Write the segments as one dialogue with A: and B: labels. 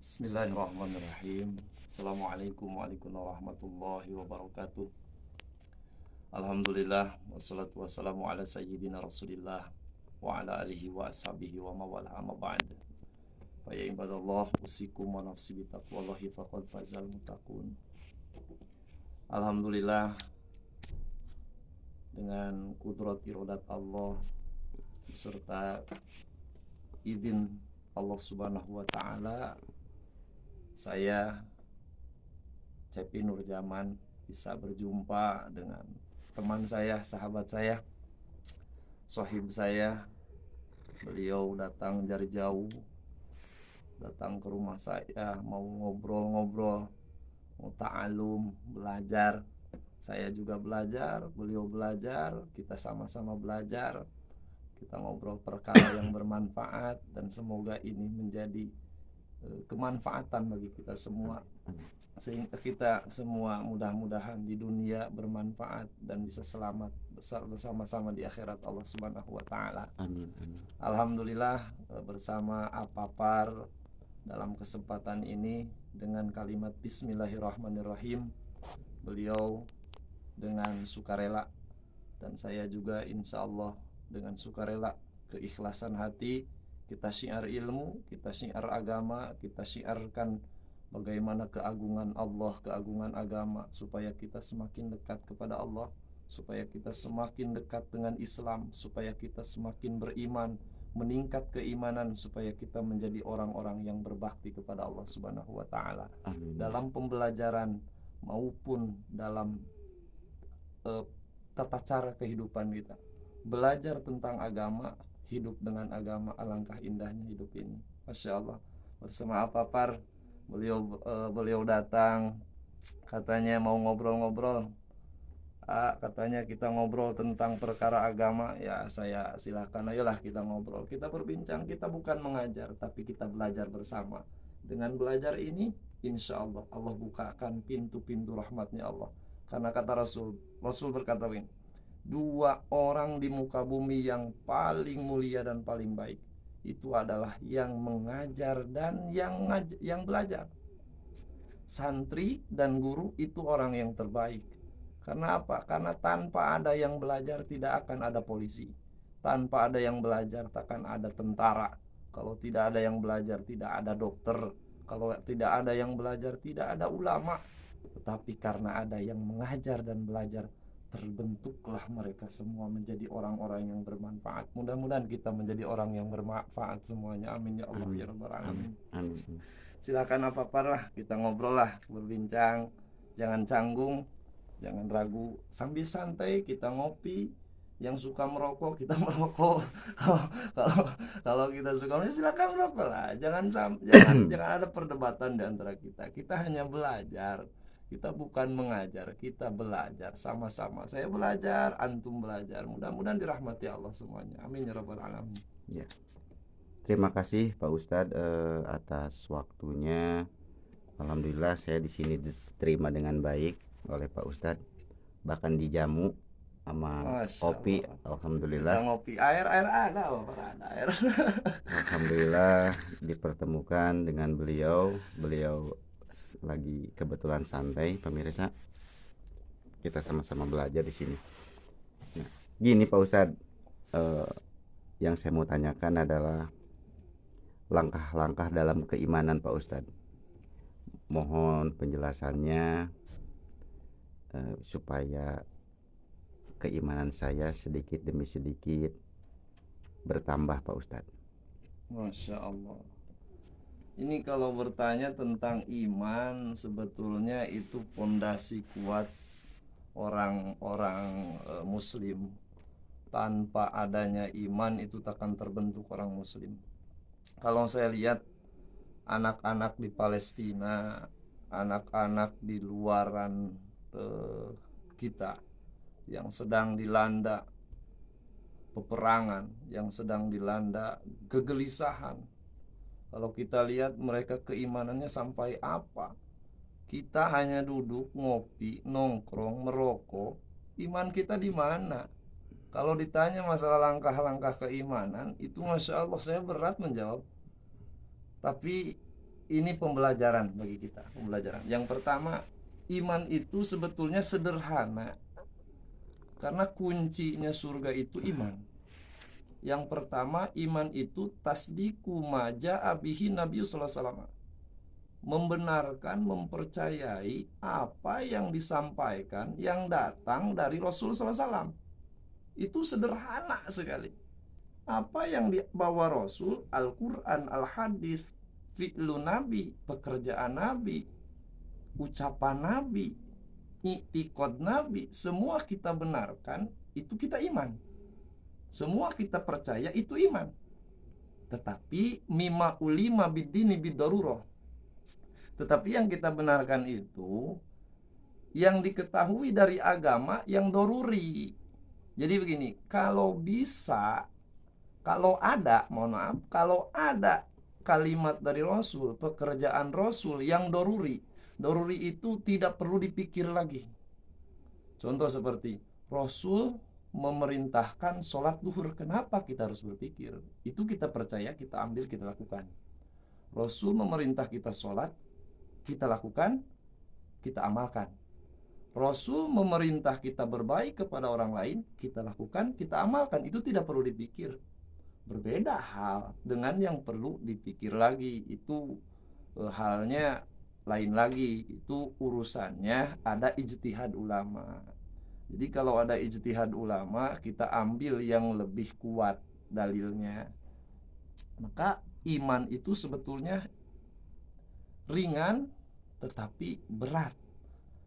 A: Bismillahirrahmanirrahim. Assalamualaikum warahmatullahi wabarakatuh. Alhamdulillah wassalatu wassalamu ala sayyidina Rasulillah wa ala alihi wa ashabihi wa mawala amma ba'd. Fa ya ibadallah usikum wa nafsi bi taqwallahi faqad fazal muttaqun. Alhamdulillah, dengan kudrat iradat Allah beserta izin Allah Subhanahu wa taala, saya Cepi Nurjaman bisa berjumpa dengan teman saya, sahabat saya, sohib saya. Beliau datang dari jauh, datang ke rumah saya, mau ngobrol-ngobrol, mau ta'alum, belajar. Saya juga belajar, beliau belajar, kita sama-sama belajar. Kita ngobrol perkara yang bermanfaat, dan semoga ini menjadi kemanfaatan bagi kita semua, sehingga kita semua mudah-mudahan di dunia bermanfaat dan bisa selamat bersama-sama di akhirat Allah Subhanahu wa taala.
B: Amin, amin.
A: Alhamdulillah, bersama Apapar dalam kesempatan ini dengan kalimat Bismillahirrahmanirrahim, beliau dengan sukarela dan saya juga insya Allah dengan sukarela, keikhlasan hati, kita syiar ilmu, kita syiar agama, kita syiarkan bagaimana keagungan Allah, keagungan agama, supaya kita semakin dekat kepada Allah, supaya kita semakin dekat dengan Islam, supaya kita semakin beriman, meningkat keimanan, supaya kita menjadi orang-orang yang berbakti kepada Allah Subhanahu wa taala. Dalam pembelajaran maupun dalam tata cara kehidupan kita. Belajar tentang agama, hidup dengan agama, alangkah indahnya hidup ini. Masya Allah. Bersama Apapar, beliau datang, katanya mau ngobrol-ngobrol. Katanya kita ngobrol tentang perkara agama. Ya saya silakan, ayolah kita ngobrol, kita berbincang. Kita bukan mengajar, tapi kita belajar bersama. Dengan belajar ini, insya Allah Allah bukakan pintu-pintu rahmatnya Allah. Karena kata Rasul berkata begini, 2 orang di muka bumi yang paling mulia dan paling baik itu adalah yang mengajar dan yang belajar. Santri dan guru itu orang yang terbaik. Karena apa? Karena tanpa ada yang belajar tidak akan ada polisi. Tanpa ada yang belajar takkan ada tentara. Kalau tidak ada yang belajar tidak ada dokter. Kalau tidak ada yang belajar tidak ada ulama. Tetapi karena ada yang mengajar dan belajar, terbentuklah mereka semua menjadi orang-orang yang bermanfaat. Mudah-mudahan kita menjadi orang yang bermanfaat semuanya. Amin ya Allah, ya rabbal alamin.
B: Amin.
A: Silakan Apapar lah, kita ngobrol lah, berbincang. Jangan canggung, jangan ragu, sambil santai kita ngopi. Yang suka merokok kita merokok. Kalau kita suka, silakan merokok lah. Jangan ada perdebatan di antara kita. Kita hanya belajar. Kita bukan mengajar, kita belajar sama-sama. Saya belajar, antum belajar. Mudah-mudahan dirahmati Allah semuanya. Amin ya rabbal alamin.
B: Ya. Terima kasih Pak Ustadz atas waktunya. Alhamdulillah saya di sini diterima dengan baik oleh Pak Ustadz. Bahkan dijamu sama kopi. Alhamdulillah.
A: Kita ngopi, air ada, ada air.
B: Alhamdulillah dipertemukan dengan beliau lagi kebetulan santai, pemirsa. Kita sama-sama belajar di sini. Nah, gini Pak Ustadz, yang saya mau tanyakan adalah langkah-langkah dalam keimanan Pak Ustadz. Mohon penjelasannya supaya keimanan saya sedikit demi sedikit bertambah Pak Ustadz.
A: Masya Allah. Ini kalau bertanya tentang iman, sebetulnya itu fondasi kuat orang-orang muslim. Tanpa adanya iman itu takkan terbentuk orang muslim. Kalau saya lihat anak-anak di Palestina, anak-anak di luaran kita yang sedang dilanda peperangan, yang sedang dilanda kegelisahan, kalau kita lihat mereka keimanannya sampai apa. Kita hanya duduk, ngopi, nongkrong, merokok. Iman kita di mana? Kalau ditanya masalah langkah-langkah keimanan, itu Masya Allah saya berat menjawab. Tapi ini pembelajaran bagi kita, pembelajaran. Yang pertama, iman itu sebetulnya sederhana karena kuncinya surga itu iman. Yang pertama, iman itu tasdiku maja abihi Nabi sallallahu alaihi wasallam, membenarkan, mempercayai apa yang disampaikan, yang datang dari Rasul sallallahu alaihi wasallam. Itu sederhana sekali. Apa yang dibawa Rasul, Al-Quran, Al-Hadis, fi'lu Nabi, pekerjaan Nabi, ucapan Nabi, i'tiqad Nabi, semua kita benarkan, itu kita iman. Semua kita percaya, itu iman. Tetapi mimma ulima bidini bidaruroh, tetapi yang kita benarkan itu yang diketahui dari agama yang doruri. Jadi begini, kalau bisa, kalau ada, mohon maaf, kalau ada kalimat dari Rasul, pekerjaan Rasul yang doruri, doruri itu tidak perlu dipikir lagi. Contoh seperti Rasul memerintahkan sholat duhur, kenapa kita harus berpikir? Itu kita percaya, kita ambil, kita lakukan. Rasul memerintah kita sholat, kita lakukan, kita amalkan. Rasul memerintah kita berbaik kepada orang lain, kita lakukan, kita amalkan. Itu tidak perlu dipikir. Berbeda hal dengan yang perlu dipikir lagi. Itu halnya lain lagi. Itu urusannya ada ijtihad ulama. Jadi kalau ada ijtihad ulama, kita ambil yang lebih kuat dalilnya. Maka iman itu sebetulnya ringan tetapi berat.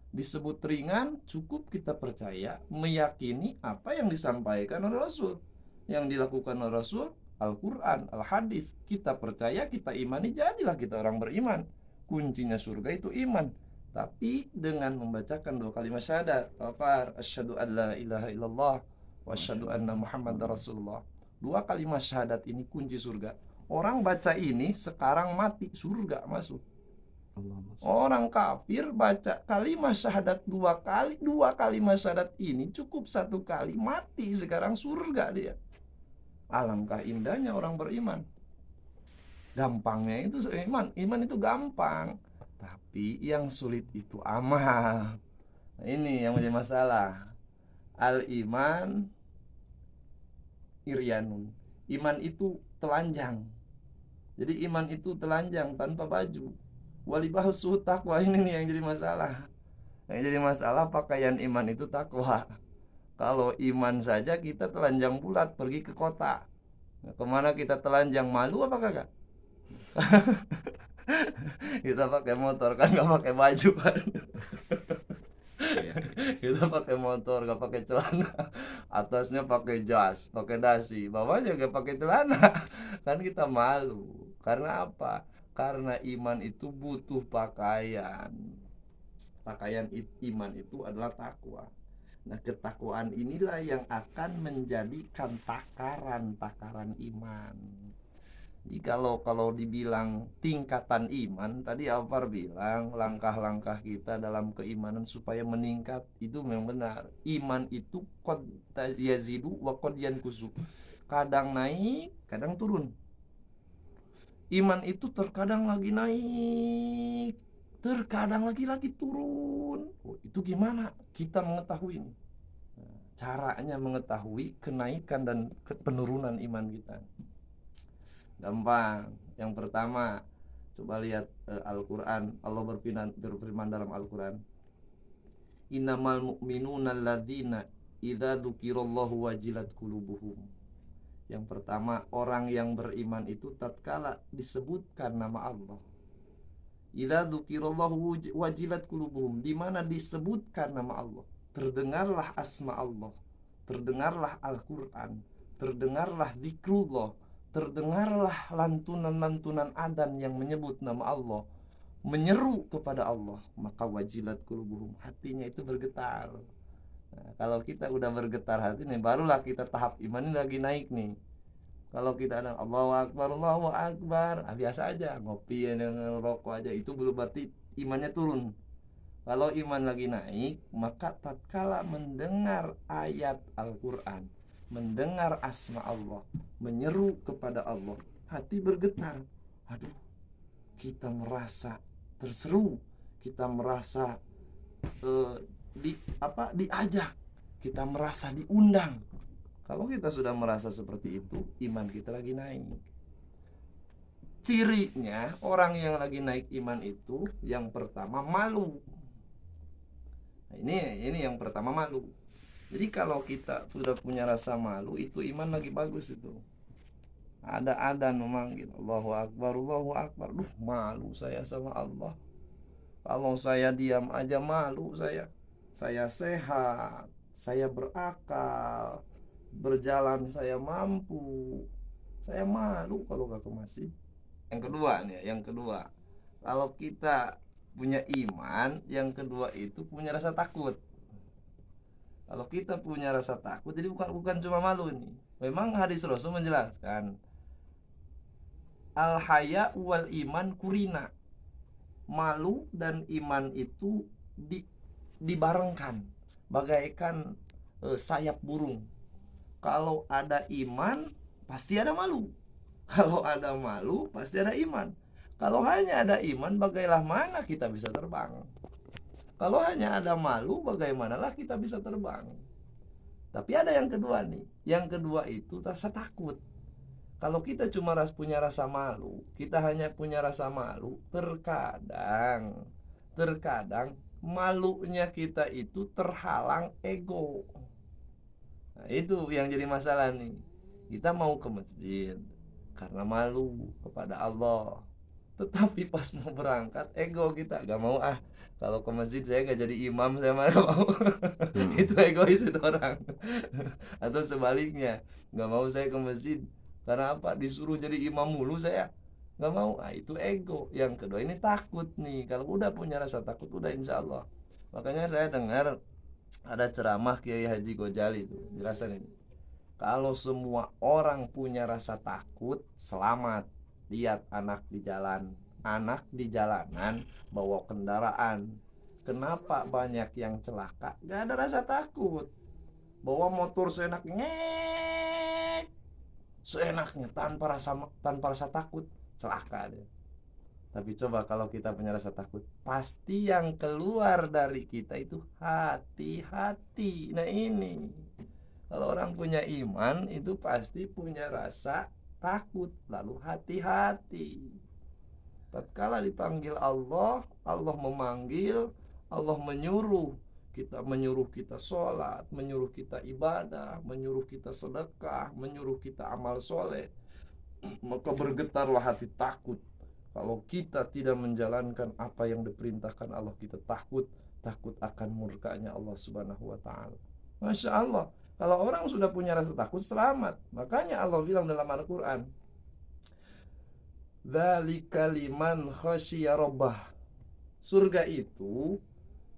A: Disebut ringan, cukup kita percaya, meyakini apa yang disampaikan oleh Rasul, yang dilakukan oleh Rasul, Al-Quran, Al-Hadis. Kita percaya, kita imani, jadilah kita orang beriman. Kuncinya surga itu iman. Tapi dengan membacakan 2 kalimat syahadat, asyhadu an la ilaha illallah wa asyhadu anna muhammadar rasulullah. 2 kalimat syahadat ini kunci surga. Orang baca ini sekarang mati, surga masuk. Orang kafir baca kalimat syahadat 2 kali, 2 kalimat syahadat ini cukup 1 kali, mati sekarang surga dia. Alangkah indahnya orang beriman. Gampangnya itu iman, iman itu gampang. Tapi yang sulit itu amal. Nah, ini yang menjadi masalah. Al-iman iryanun. Iman itu telanjang. Jadi iman itu telanjang tanpa baju. Walibahus takwa, ini nih yang jadi masalah. Yang jadi masalah pakaian iman itu takwa. Kalau iman saja kita telanjang bulat pergi ke kota. Nah, kemana kita telanjang, malu apa kagak? Kita pakai motor kan, nggak pakai baju kan. Kita pakai motor, nggak pakai celana, atasnya pakai jas, pakai dasi, bawahnya nggak pakai celana. Kan kita malu. Karena apa? Karena iman itu butuh pakaian. Pakaian iman itu adalah takwa. Nah, ketakwaan inilah yang akan menjadikan takaran iman. Jadi kalau dibilang tingkatan iman, tadi Alvar bilang langkah-langkah kita dalam keimanan supaya meningkat, itu memang benar. Iman itu qad yazidu wa qad yanqusu. Kadang naik, kadang turun. Iman itu terkadang lagi naik, terkadang lagi turun. Itu gimana kita mengetahui ini? Caranya mengetahui kenaikan dan penurunan iman kita. Gampang. Yang pertama, coba lihat Al-Quran. Allah berfirman dalam Al-Quran, innamal mu'minuna alladzina idza dzukirallahu wajilat qulubuhum. Yang pertama, orang yang beriman itu tatkala disebutkan nama Allah. Idza dzukirallahu wajilat qulubuhum, di mana disebutkan nama Allah, terdengarlah asma Allah, terdengarlah Al-Quran, terdengarlah zikrullah, terdengarlah lantunan-lantunan adzan yang menyebut nama Allah, menyeru kepada Allah, maka wajilat qulubuhum, hatinya itu bergetar. Nah, kalau kita udah bergetar hati nih, barulah kita tahap iman ini lagi naik nih. Kalau kita ada Allahu Akbar, biasa aja ngopi dengan rokok aja, itu belum berarti imannya turun. Kalau iman lagi naik, maka tatkala mendengar ayat Al-Quran, mendengar asma Allah, menyeru kepada Allah, hati bergetar. Aduh, kita merasa terseru, kita merasa diajak, kita merasa diundang. Kalau kita sudah merasa seperti itu, iman kita lagi naik. Cirinya orang yang lagi naik iman itu yang pertama malu. Nah, ini yang pertama malu. Jadi kalau kita sudah punya rasa malu, itu iman lagi bagus itu. Ada adzan memanggil Allahu Akbar, Allahu Akbar. Duh, malu saya sama Allah. Kalau saya diam aja malu saya. Saya sehat, saya berakal, berjalan saya mampu. Saya malu kalau gak ke masjid. Yang kedua nih, yang kedua. Kalau kita punya iman, yang kedua itu punya rasa takut. Kalau kita punya rasa takut, jadi bukan cuma malu nih. Memang hadis Rasul menjelaskan al haya wal iman kurina. Malu dan iman itu dibarengkan bagaikan sayap burung. Kalau ada iman pasti ada malu. Kalau ada malu pasti ada iman. Kalau hanya ada iman, bagaimana mana kita bisa terbang? Kalau hanya ada malu, bagaimanalah kita bisa terbang? Tapi ada yang kedua nih. Yang kedua itu rasa takut. Kalau kita cuma punya rasa malu, kita hanya punya rasa malu, terkadang malunya kita itu terhalang ego. Nah, itu yang jadi masalah nih. Kita mau ke masjid karena malu kepada Allah, tetapi pas mau berangkat ego kita gak mau, kalau ke masjid saya gak jadi imam, saya malah mau. Itu egois itu orang. Atau sebaliknya, gak mau saya ke masjid karena apa, disuruh jadi imam mulu saya gak mau. Itu ego. Yang kedua ini takut nih. Kalau udah punya rasa takut, udah insya Allah. Makanya saya dengar ada ceramah Kiai Haji Gojali itu jelasan ini, kalau semua orang punya rasa takut, selamat. Lihat anak di jalanan bawa kendaraan, kenapa banyak yang celaka? Gak ada rasa takut. Bawa motor seenaknya tanpa rasa takut, celaka dia. Tapi coba kalau kita punya rasa takut, pasti yang keluar dari kita itu hati-hati. Nah ini, kalau orang punya iman itu pasti punya rasa takut, lalu hati-hati. Tatkala dipanggil Allah, Allah memanggil, Allah menyuruh kita sholat, menyuruh kita ibadah, menyuruh kita sedekah, menyuruh kita amal soleh, maka bergetarlah hati takut. Kalau kita tidak menjalankan apa yang diperintahkan Allah, kita takut akan murkanya Allah Subhanahu wa taala. Masya Allah, kalau orang sudah punya rasa takut, selamat. Makanya Allah bilang dalam Al-Quran, dzalika liman khasyiya rabbah. Surga itu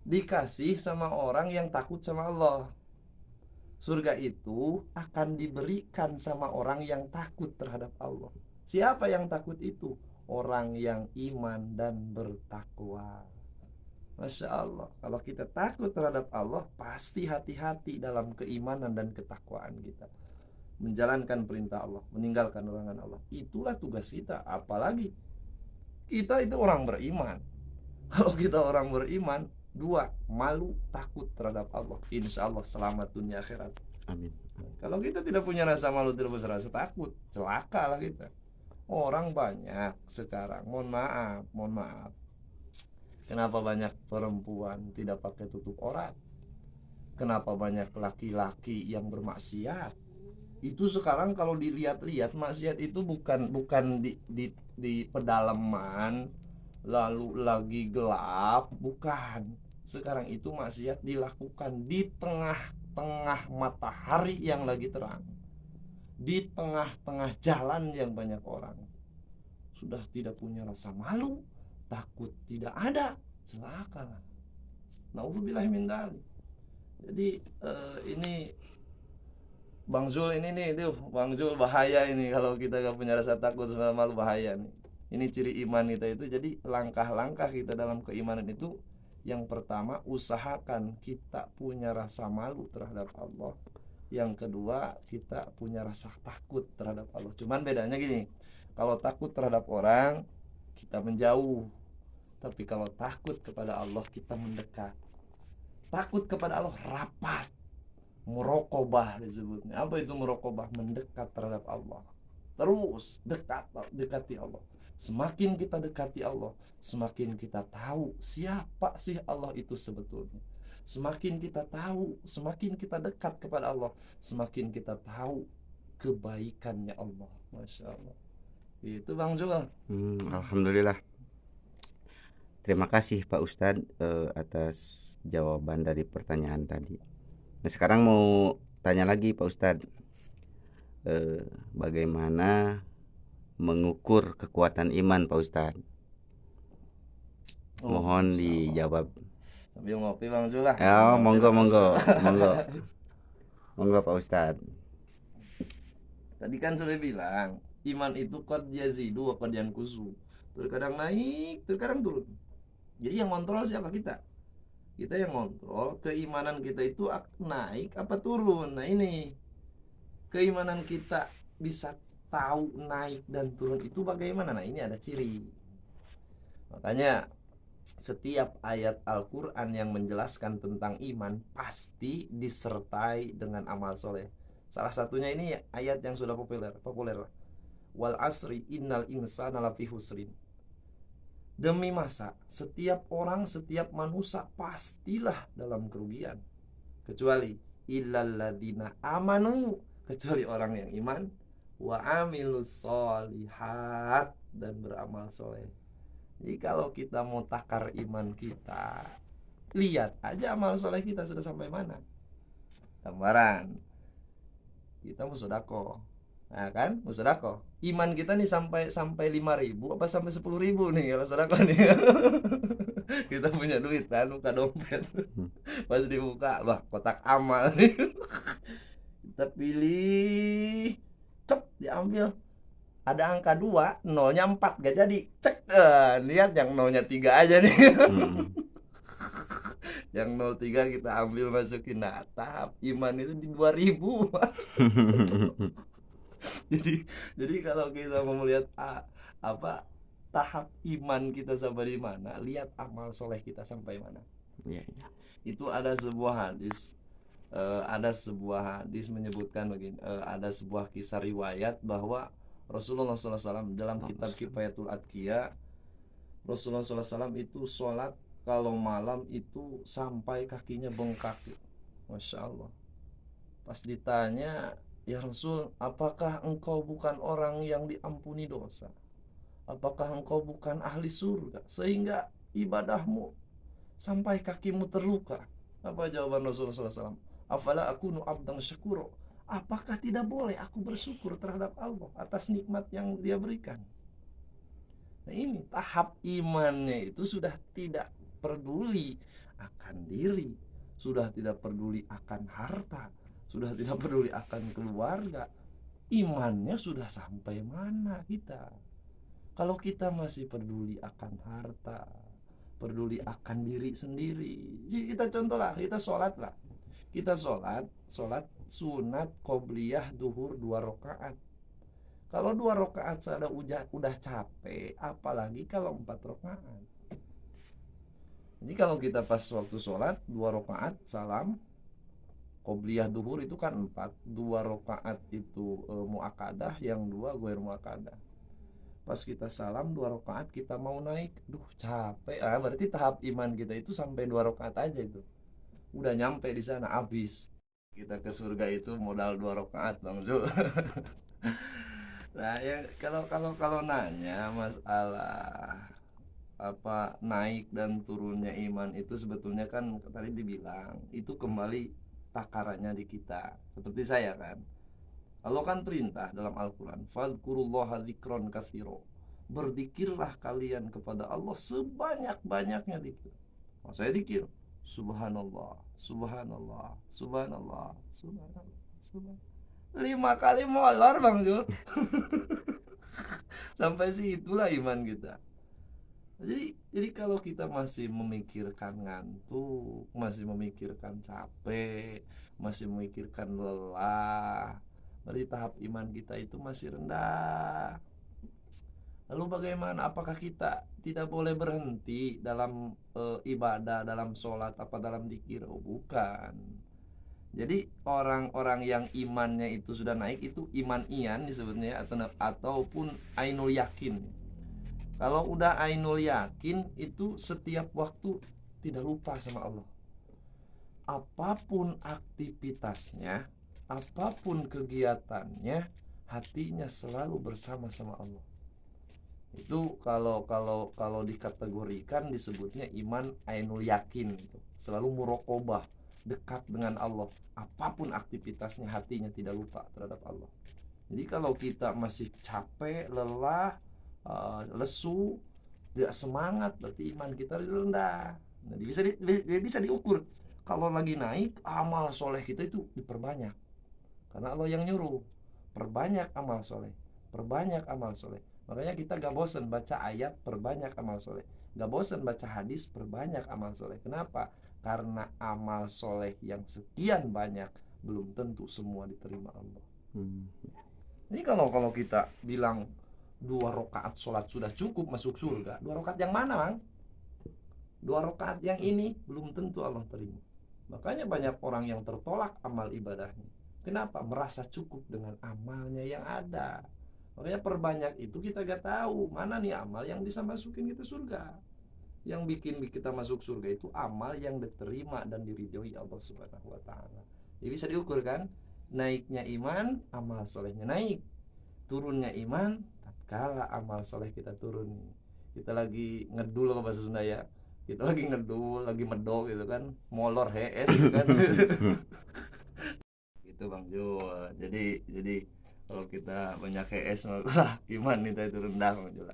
A: dikasih sama orang yang takut sama Allah. Surga itu akan diberikan sama orang yang takut terhadap Allah. Siapa yang takut itu? Orang yang iman dan bertakwa. Masya Allah, kalau kita takut terhadap Allah, pasti hati-hati dalam keimanan dan ketakwaan kita, menjalankan perintah Allah, meninggalkan larangan Allah. Itulah tugas kita. Apalagi kita itu orang beriman. Kalau kita orang beriman, dua, malu, takut terhadap Allah, insya Allah selamat dunia akhirat.
B: Amin.
A: Kalau kita tidak punya rasa malu, tidak punya rasa takut, celaka lah kita. Orang banyak sekarang, mohon maaf, kenapa banyak perempuan tidak pakai tutup aurat? Kenapa banyak laki-laki yang bermaksiat? Itu sekarang kalau dilihat-lihat, maksiat itu bukan di pedalaman lalu lagi gelap, bukan. Sekarang itu maksiat dilakukan di tengah-tengah matahari yang lagi terang, di tengah-tengah jalan yang banyak orang. Sudah tidak punya rasa malu, takut tidak ada, celaka. Nauzubillah min dzalik. Jadi ini Bang Zul ini nih, Bang Zul bahaya ini kalau kita gak punya rasa takut sama malu, bahaya nih. Ini ciri iman kita itu. Jadi langkah-langkah kita dalam keimanan itu, yang pertama usahakan kita punya rasa malu terhadap Allah. Yang kedua, kita punya rasa takut terhadap Allah. Cuman bedanya gini, kalau takut terhadap orang, kita menjauh. Tapi kalau takut kepada Allah, kita mendekat. Takut kepada Allah, rapat. Muraqabah disebutnya. Apa itu muraqabah? Mendekat terhadap Allah. Terus dekati Allah. Semakin kita dekati Allah, semakin kita tahu siapa sih Allah itu sebetulnya. Semakin kita tahu, semakin kita dekat kepada Allah, semakin kita tahu kebaikannya Allah. Masya Allah. Itu Bang Zul.
B: Alhamdulillah. Terima kasih Pak Ustadz atas jawaban dari pertanyaan tadi. Nah, sekarang mau tanya lagi Pak Ustadz, bagaimana mengukur kekuatan iman Pak Ustadz? Mohon dijawab.
A: Sambil ngopi Bang Zul lah.
B: Ya, monggo Pak Ustadz.
A: Tadi kan sudah bilang, iman itu qad yazidu wa qad yanqusu. Terkadang naik, terkadang turun. Jadi yang kontrol siapa? Kita. Kita yang kontrol keimanan kita itu naik apa turun. Nah ini, keimanan kita bisa tahu naik dan turun itu bagaimana? Nah ini ada ciri. Makanya setiap ayat Al-Quran yang menjelaskan tentang iman pasti disertai dengan amal soleh. Salah satunya ini ayat yang sudah populer. Wal asri innal insana lafi husrin. Demi masa, setiap orang, setiap manusia pastilah dalam kerugian. Kecuali illalladzina amanu, kecuali orang yang iman, wa amilus solihat, dan beramal soleh. Jadi kalau kita mau takar iman kita, lihat aja amal soleh kita sudah sampai mana. Gambaran, kita mau sedekah. Nah kan, mau sedekah. Iman kita nih sampai 5.000 apa sampai 10.000 nih kalau sedekah nih. Kita punya duit kan, buka dompet. Pas dibuka, wah kotak amal nih. Kita pilih, cep, diambil. Ada angka 2, nolnya 4 gak jadi. Cek, lihat yang nolnya 3 aja nih. Yang 03 kita ambil masukin. Nah, tahap iman itu di 2000. jadi kalau kita mau melihat apa tahap iman kita sampai di mana, lihat amal soleh kita sampai mana. Itu ada sebuah hadis, menyebutkan begini, ada sebuah kisah riwayat bahwa Rasulullah SAW dalam kitab Kifayatul Adqiya, Rasulullah SAW itu sholat kalau malam itu sampai kakinya bengkak. Masya Allah. Pas ditanya, ya Rasul, apakah engkau bukan orang yang diampuni dosa? Apakah engkau bukan ahli surga sehingga ibadahmu sampai kakimu terluka? Apa jawaban Rasulullah SAW? Afala akunu abdan syakuro. Apakah tidak boleh aku bersyukur terhadap Allah atas nikmat yang Dia berikan? Nah ini tahap imannya itu sudah tidak peduli akan diri, sudah tidak peduli akan harta, sudah tidak peduli akan keluarga. Imannya sudah sampai mana kita? Kalau kita masih peduli akan harta, peduli akan diri sendiri. Jadi kita contohlah, kita sholat lah. Kita sholat sunat qobliyah duhur 2 rakaat. Kalau 2 rakaat saya udah capek, apalagi kalau 4 rakaat. Jadi kalau kita pas waktu sholat 2 rakaat salam, qobliyah duhur itu kan 4, 2 rakaat itu muakkadah, yang 2 ghair muakkadah. Pas kita salam 2 rakaat kita mau naik, capek. Berarti tahap iman kita itu sampai 2 rakaat aja itu. Udah nyampe di sana habis. Kita ke surga itu modal 2 rakaat Bang Zul. Nah, ya kalau nanya masalah apa naik dan turunnya iman itu sebetulnya kan tadi dibilang itu kembali takarannya di kita. Seperti saya kan, Allah kan perintah dalam Al-Quran, fadkurullaha dzikron katsiro, berzikirlah kalian kepada Allah sebanyak-banyaknya zikir. Saya zikir subhanallah, subhanallah, subhanallah, subhanallah, subhanallah 5 kali molor Bang Jul. Sampai situlah iman kita. Jadi kalau kita masih memikirkan ngantuk, masih memikirkan capek, masih memikirkan lelah, berarti tahap iman kita itu masih rendah. Lalu bagaimana? Apakah kita tidak boleh berhenti dalam ibadah, dalam sholat, apa dalam zikir? Oh, bukan. Jadi orang-orang yang imannya itu sudah naik itu iman ian disebutnya, ataupun ainul yakin. Kalau udah ainul yakin itu setiap waktu tidak lupa sama Allah. Apapun aktivitasnya, apapun kegiatannya, hatinya selalu bersama sama Allah. Itu kalau dikategorikan disebutnya iman ainul yakin gitu. Selalu muraqabah, dekat dengan Allah. Apapun aktivitasnya, hatinya tidak lupa terhadap Allah. Jadi kalau kita masih capek, lelah, lesu, tidak semangat, berarti iman kita rendah. Nah, bisa diukur. Kalau lagi naik, amal soleh kita itu diperbanyak. Karena Allah yang nyuruh, perbanyak amal soleh, perbanyak amal soleh. Makanya kita gak bosan baca ayat, perbanyak amal soleh. Gak bosan baca hadis, perbanyak amal soleh. Kenapa? Karena amal soleh yang sekian banyak belum tentu semua diterima Allah. Ini kalau kita bilang 2 rakaat sholat sudah cukup masuk surga, 2 rakaat yang mana, Bang? 2 rakaat yang ini belum tentu Allah terima. Makanya banyak orang yang tertolak amal ibadahnya. Kenapa? Merasa cukup dengan amalnya yang ada. Makanya perbanyak itu kita gak tahu mana nih amal yang bisa masukin kita surga. Yang bikin kita masuk surga itu amal yang diterima dan diridhoi Allah Subhanahu wa taala. Jadi bisa diukur kan? Naiknya iman, amal solehnya naik. Turunnya iman, tatkala amal soleh kita turun. Kita lagi ngedul ke bahasa Sunda ya. Kita lagi ngedul, lagi medok gitu kan, molor hees gitu kan. Gitu Bang Jul. Jadi kalau kita banyak HS maka iman kita itu rendah Bang Jul.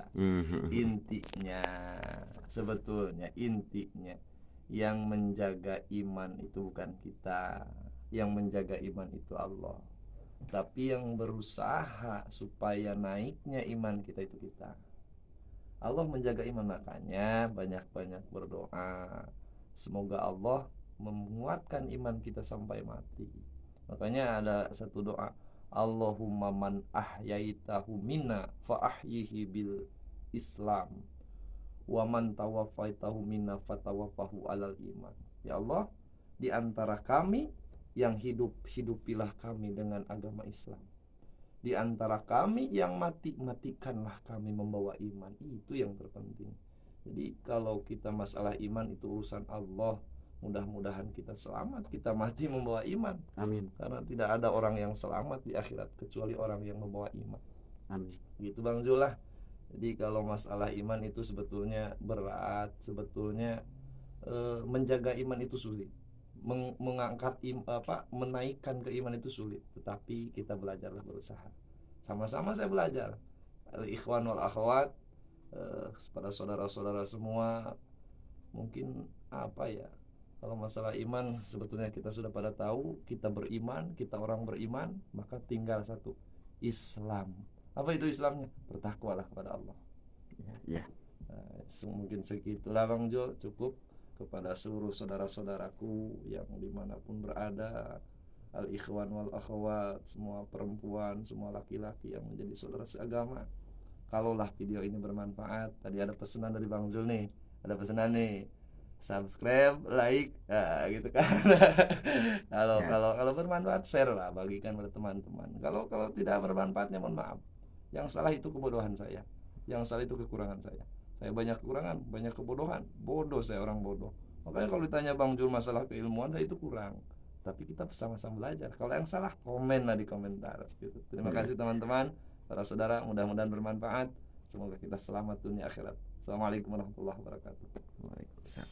A: Intinya sebetulnya yang menjaga iman itu bukan kita. Yang menjaga iman itu Allah. Tapi yang berusaha supaya naiknya iman kita itu kita. Allah menjaga iman, makanya banyak-banyak berdoa. Semoga Allah menguatkan iman kita sampai mati. Makanya ada satu doa, Allahumma man ahyaitahu minna fa ahyihi bil Islam wa man tawaffaitahu minna fatawaffahu alal iman. Ya Allah, di antara kami yang hidup, hidupilah kami dengan agama Islam. Di antara kami yang mati, matikanlah kami membawa iman. Itu yang terpenting. Jadi kalau kita masalah iman itu urusan Allah. Mudah-mudahan kita selamat, kita mati membawa iman.
B: Amin.
A: Karena tidak ada orang yang selamat di akhirat kecuali orang yang membawa iman.
B: Amin.
A: Gitu Bang Zul lah. Jadi kalau masalah iman itu sebetulnya berat. Sebetulnya menjaga iman itu sulit. Mengangkat menaikkan keiman itu sulit, tetapi kita belajarlah, berusaha. Sama-sama saya belajar. Al-ikhwan wal akhwat, pada saudara-saudara semua, mungkin apa ya, kalau masalah iman sebetulnya kita sudah pada tahu, kita beriman, kita orang beriman, maka tinggal satu, Islam. Apa itu Islamnya? Bertakwalah kepada Allah.
B: Ya.
A: Mungkin segitulah Bang Jo, cukup. Kepada seluruh saudara-saudaraku yang dimanapun berada, al-ikhwan wal akhwat, semua perempuan, semua laki-laki yang menjadi saudara seagama, kalaulah video ini bermanfaat, tadi ada pesanan dari Bang Zul nih, ada pesanan nih, subscribe, like, gitu kan. Kalau bermanfaat, share lah, bagikan pada teman-teman. Kalau tidak bermanfaatnya mohon maaf. Yang salah itu kebodohan saya, yang salah itu kekurangan saya. Saya banyak kekurangan, banyak kebodohan. Bodoh saya, orang bodoh. Makanya kalau ditanya Bang Jul masalah keilmuan, saya itu kurang. Tapi kita sama-sama belajar. Kalau yang salah, komen lah di komentar gitu. Terima kasih teman-teman, para saudara, mudah-mudahan bermanfaat. Semoga kita selamat dunia akhirat. Assalamualaikum warahmatullahi wabarakatuh.
B: Waalaikumsalam.